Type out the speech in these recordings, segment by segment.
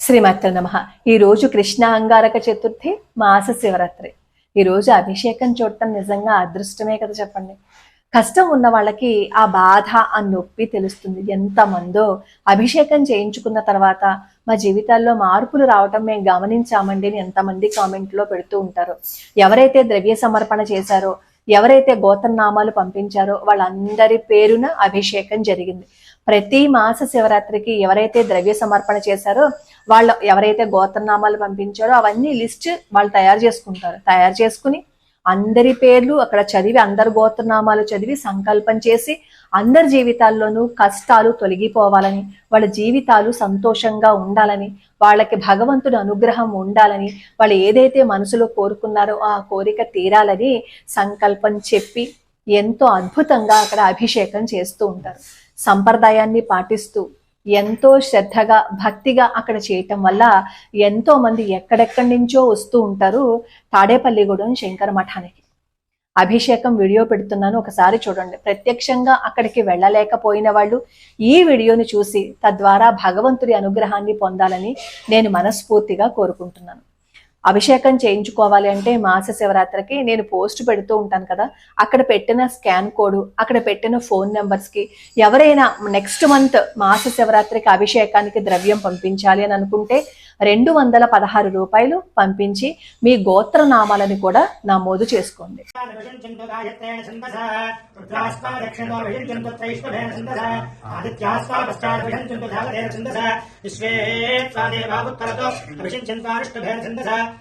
శ్రీమాత్ర నమః. ఈరోజు కృష్ణ అంగారక చతుర్థి, మాస శివరాత్రి. ఈరోజు అభిషేకం చూడటం నిజంగా అదృష్టమే కదా చెప్పండి. కష్టం ఉన్న వాళ్ళకి ఆ బాధ ఆ నొప్పి తెలుస్తుంది. ఎంతమందో అభిషేకం చేయించుకున్న తర్వాత మా జీవితాల్లో మార్పులు రావటం మేము గమనించామండి అని ఎంతమంది కామెంట్లో పెడుతూ ఉంటారు. ఎవరైతే ద్రవ్య సమర్పణ చేశారో, ఎవరైతే గోత్రనామాలు పంపించారో వాళ్ళందరి పేరున అభిషేకం జరిగింది. ప్రతి మాస శివరాత్రికి ఎవరైతే ద్రవ్య సమర్పణ చేశారో వాళ్ళు ఎవరైతే గోత్రనామాలు పంపించారో అవన్నీ లిస్ట్ వాళ్ళు తయారు చేసుకుంటారు. తయారు చేసుకుని అందరి పేర్లు అక్కడ చదివి, అందరు గోత్రనామాలు చదివి సంకల్పం చేసి అందరి జీవితాల్లోనూ కష్టాలు తొలగిపోవాలని, వాళ్ళ జీవితాలు సంతోషంగా ఉండాలని, వాళ్ళకి భగవంతుడి అనుగ్రహం ఉండాలని, వాళ్ళు ఏదైతే మనసులో కోరుకున్నారో ఆ కోరిక తీరాలని సంకల్పం చెప్పి ఎంతో అద్భుతంగా అక్కడ అభిషేకం చేస్తూ ఉంటారు. సంప్రదాయాన్ని పాటిస్తూ ఎంతో శ్రద్ధగా భక్తిగా అక్కడ చేయటం వల్ల ఎంతో మంది ఎక్కడెక్కడి నుంచో వస్తూ ఉంటారు తాడేపల్లిగూడెం శంకర మఠానికి. అభిషేకం వీడియో పెడుతున్నాను, ఒకసారి చూడండి. ప్రత్యక్షంగా అక్కడికి వెళ్ళలేకపోయిన వాళ్ళు ఈ వీడియోని చూసి తద్వారా భగవంతుడి అనుగ్రహాన్ని పొందాలని నేను మనస్ఫూర్తిగా కోరుకుంటున్నాను. అభిషేకం చేయించుకోవాలి అంటే మాస శివరాత్రికి నేను పోస్ట్ పెడుతూ ఉంటాను కదా, అక్కడ పెట్టిన స్కాన్ కోడ్, అక్కడ పెట్టిన ఫోన్ నెంబర్స్కి ఎవరైనా నెక్స్ట్ మంత్ మాస శివరాత్రికి అభిషేకానికి ద్రవ్యం పంపించాలి అని అనుకుంటే 216 రూపాయలు పంపించి మీ గోత్రనామాలను కూడా నమోదు చేసుకోండి.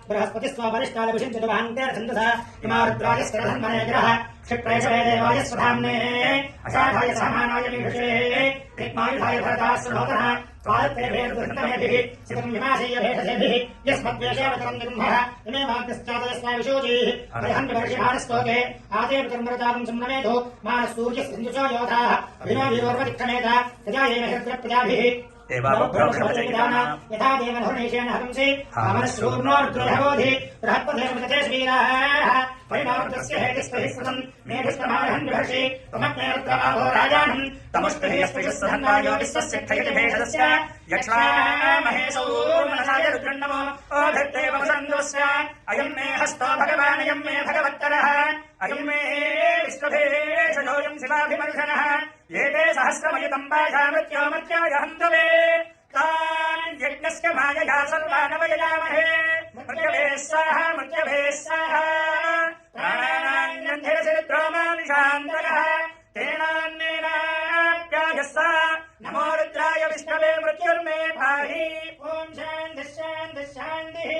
बृहस्पति स्वरिष्ठाभिषिञ्चतु भान्तेन छन्दसा इमारुद्रायस्करधन्मने ग्रह क्षिप्रैषवे देवाय स्वधाम्ने अषाढाय समानाय मीषे कृत्मायुधाय भरतास्वधोतः स्वादित्ये भेदुर्धन्तमेभिः सितं विमाशीय भेषसेभिः यस्मद्वेषेवतरं निर्मः इमे माग्यश्चादयस्वाविशोचीः अर्हन्विवर्षिभारस्तोके आदेवतर्मरतापं संनमेधो मानसूर्यस्सन्दुषो योधाः अभिनो वीरोर्वतिक्षमेत प्रजायेन हृद्रप्रजाभिः यथा देवधर्मेशेन हंसि कामनश्रूर्णोर्द्रुरभोधि बृहत्पथेमृततेश्वीराः परिणामस्य हेतिस्पहिस्पृतम् मेभिस्तमारहन् विहर्षि त्वमग्नेरुद्राभो राजानम् तमुष्टिभियस्पृशस्सधन्वायो विश्वस्य क्षयति भेषदस्य यक्ष्मामहेशौ मनसाय रुद्रन्नमो ओधत्तेव वसन्दोस्य अयम् मे हस्तो भगवान् अयम् मे भगवत्तरः अयम् मे विश्वभेषजोऽयम् शिवाभिमर्शनः एते सहस्रमयुतम् पाशामृत्यो मर्त्याय हन्तवे तान् यज्ञस्य मायया सर्वानवयजामहे मृत्यवे स्वाहा मृत्यवे स्वाहा प्राणानान्यन्धिरसिद्रोमानिशान्तरः तेनान्नेनाप्यायस्सा नमो रुद्राय विष्णवे मृत्युर्मे पाहि। ओम शान्तिः शान्तिः शान्तिः।